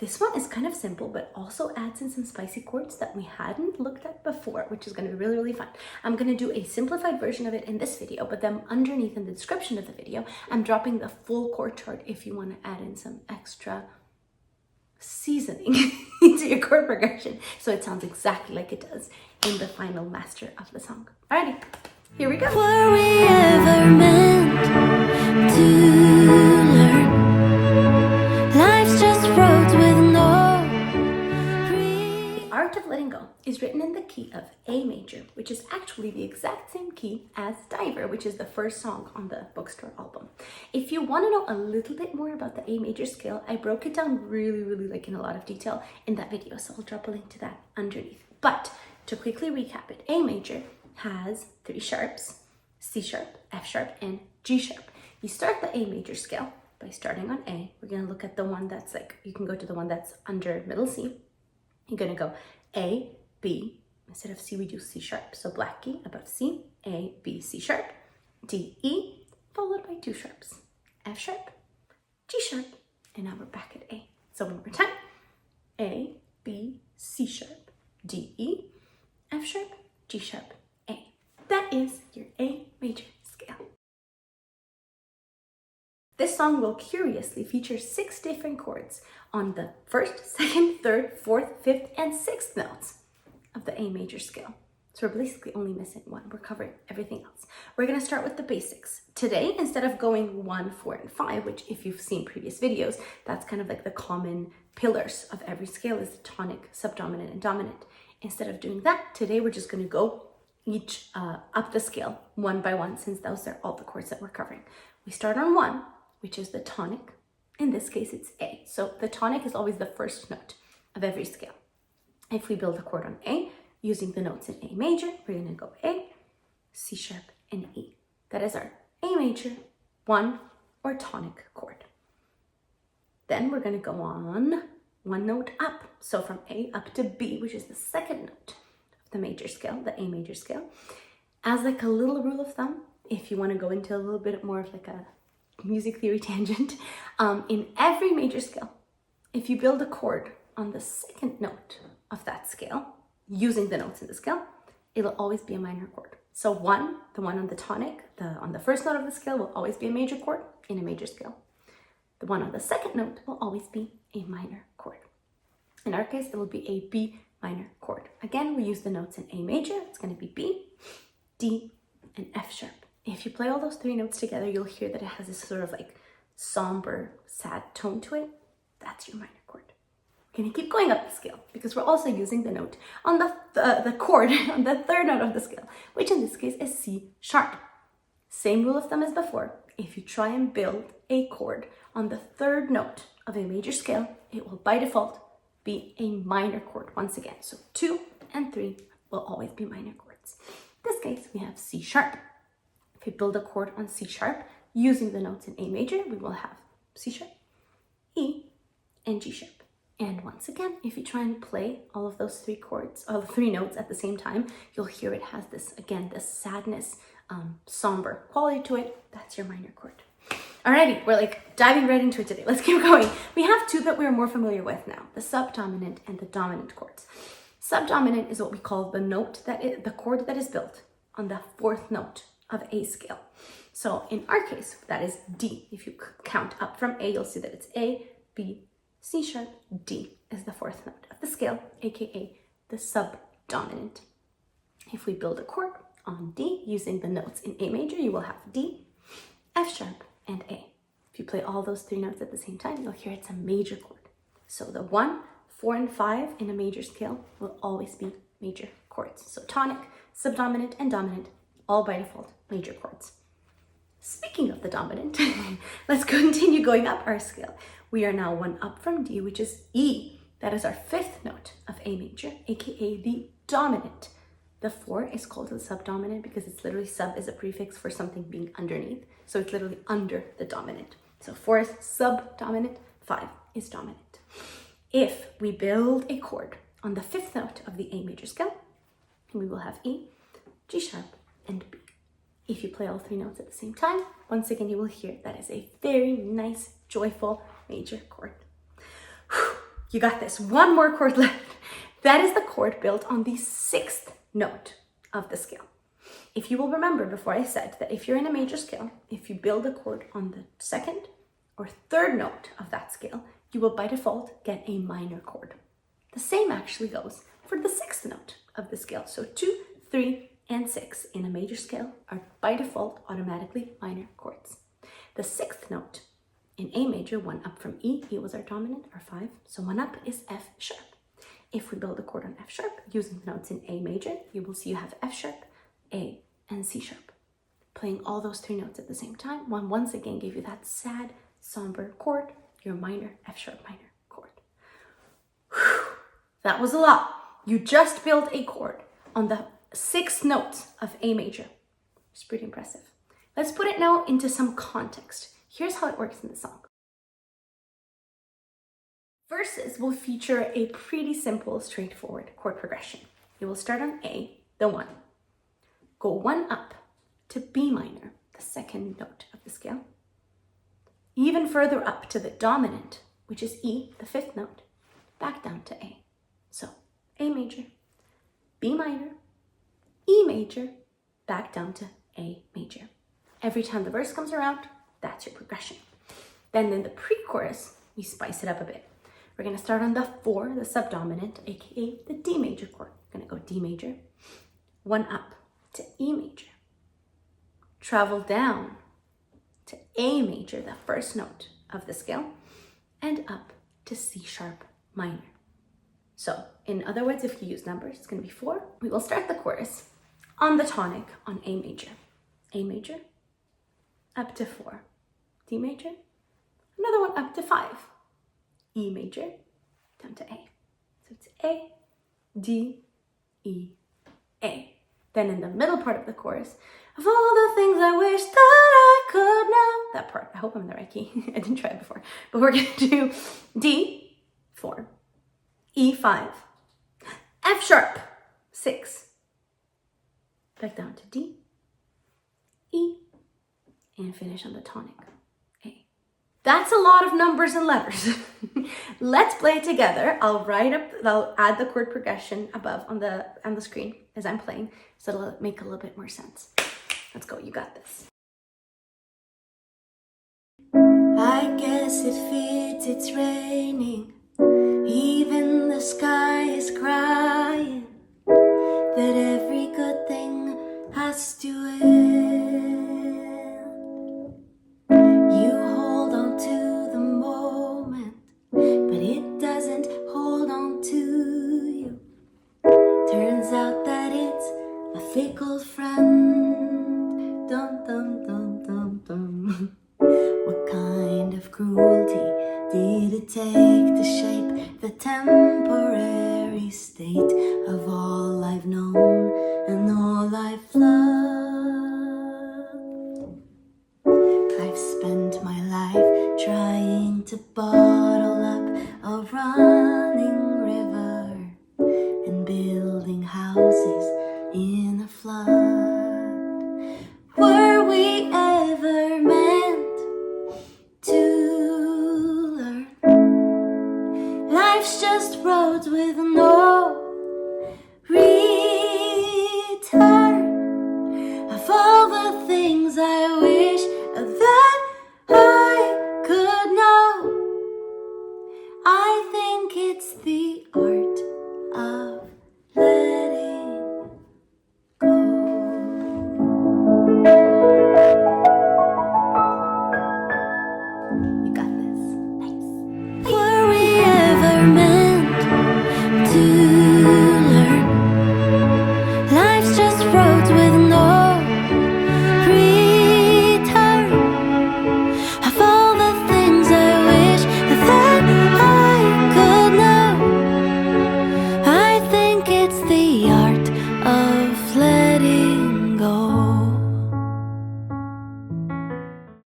This one is kind of simple, but also adds in some spicy chords that we hadn't looked at before, which is going to be really, really fun. I'm going to do a simplified version of it in this video, but then underneath in the description of the video, I'm dropping the full chord chart if you want to add in some extra seasoning into your chord progression, so it sounds exactly like it does in the final master of the song. Alrighty, here we go. Were we ever meant to learn? Life's just roads with no The Art of Letting Go is written in the key of A major, which is actually the exact same key as Diver, which is the first song on the Bookstore album. If you want to know a little bit more about the A major scale, I broke it down really like in a lot of detail in that video, so I'll drop a link to that underneath. But to quickly recap it, A major has 3 sharps: C sharp, F sharp, and G sharp. You start the A major scale by starting on A. We're going to look at the one that's like, you can go to the one that's under middle C. You're going to go A, B, instead of C we do C sharp, so black key above C, A, B, C sharp, D, E, followed by 2 sharps, F sharp, G sharp, and now we're back at A. So one more time, A, B, C sharp, D, E, F sharp, G sharp, A. That is your A major scale. This song will curiously feature 6 different chords on the 1st, 2nd, 3rd, 4th, 5th, and 6th notes of the A major scale. So we're basically only missing 1. We're covering everything else. We're going to start with the basics. Today, instead of going 1, 4, and 5, which if you've seen previous videos, that's kind of like the common pillars of every scale is the tonic, subdominant, and dominant. Instead of doing that, today we're just going to go each up the scale one by one, since those are all the chords that we're covering. We start on 1, which is the tonic. In this case, it's A. So the tonic is always the first note of every scale. If we build a chord on A, using the notes in A major, we're going to go A, C sharp, and E. That is our A major 1 or tonic chord. Then we're going to go on 1 note up. So from A up to B, which is the 2nd note of the major scale, the A major scale. As like a little rule of thumb, if you want to go into a little bit more of like a music theory tangent, in every major scale, if you build a chord on the 2nd note of that scale, using the notes in the scale, it'll always be a minor chord. So 1, the one on the tonic, on the 1st note of the scale will always be a major chord in a major scale. The one on the 2nd note will always be a minor chord. In our case, it will be a B minor chord. Again, we use the notes in A major. It's going to be B, D, and F sharp. If you play all those 3 notes together, you'll hear that it has this sort of like somber, sad tone to it. That's your minor chord. We're going to keep going up the scale because we're also using the note on the chord on the 3rd note of the scale, which in this case is C sharp. Same rule of thumb as before. If you try and build a chord on the 3rd note of a major scale, it will by default be a minor chord once again. So 2 and 3 will always be minor chords. In this case, we have C sharp. If we build a chord on C sharp using the notes in A major, we will have C sharp, E, and G sharp. And once again, if you try and play all of those 3 chords, all the 3 notes at the same time, you'll hear it has this, again, this sadness, somber quality to it. That's your minor chord. Alrighty, we're like diving right into it today. Let's keep going. We have 2 that we're more familiar with now, the subdominant and the dominant chords. Subdominant is what we call the note the chord that is built on the 4th note of A scale. So in our case, that is D. If you count up from A, you'll see that it's A, B, C sharp, D is the 4th note of the scale, aka the subdominant. If we build a chord on D using the notes in A major, you will have D, F sharp, and A. If you play all those 3 notes at the same time, you'll hear it's a major chord. So the 1, 4, and 5 in a major scale will always be major chords. So tonic, subdominant, and dominant, all by default major chords. Speaking of the dominant, let's continue going up our scale. We are now 1 up from D, which is E. That is our 5th note of A major, aka the dominant. The 4 is called the subdominant because it's literally sub is a prefix for something being underneath. So it's literally under the dominant. So 4 is subdominant, 5 is dominant. If we build a chord on the 5th note of the A major scale, we will have E, G sharp, and B. If you play all 3 notes at the same time, once again, you will hear that is a very nice, joyful major chord. You got this. One more chord left. That is the chord built on the 6th note of the scale. If you will remember before I said that if you're in a major scale, if you build a chord on the 2nd or 3rd note of that scale, you will by default get a minor chord. The same actually goes for the 6th note of the scale. So 2, 3, and 6 in a major scale are by default automatically minor chords. The 6th note in A major, 1 up from E, E was our dominant, our 5, so 1 up is F sharp. If we build a chord on F sharp using the notes in A major, you will see you have F sharp, A, and C sharp. Playing all those 3 notes at the same time, one once again gave you that sad, somber chord, your minor F sharp minor chord. Whew, that was a lot. You just built a chord on the 6th note of A major. It's pretty impressive. Let's put it now into some context. Here's how it works in the song. Verses will feature a pretty simple, straightforward chord progression. You will start on A, the 1. Go 1 up to B minor, the 2nd note of the scale. Even further up to the dominant, which is E, the 5th note, back down to A. So A major, B minor, E major, back down to A major. Every time the verse comes around, that's your progression. Then in the pre-chorus, we spice it up a bit. We're going to start on the 4, the subdominant, aka the D major chord. We're going to go D major, 1 up to E major, travel down to A major, the 1st note of the scale, and up to C sharp minor. So, in other words, if you use numbers, it's going to be 4. We will start the chorus on the tonic on A major, up to 4, D major, another one up to 5, E major, down to A. So it's A, D, E, A. Then in the middle part of the chorus, of all the things I wish that I could know, that part, I hope I'm in the right key. I didn't try it before. But we're going to do D, 4, E, 5, F sharp, 6, back down to D, E, and finish on the tonic, A. That's a lot of numbers and letters. Let's play it together. I'll add the chord progression above on the screen as I'm playing, so it'll make a little bit more sense. Let's go, you got this. I guess it fits, it's raining. Even the sky is crying that every good thing has to end. You hold on to the moment, but it doesn't hold on to you. Turns out that it's a fickle friend. Dum dum dum dum dum. What kind of cruelty did it take to shape the temporary state of all I've known and all I've loved? I've spent my life trying to bottle up a running river and building houses in a flood. Were we ever meant to learn? Life's just roads with no reason.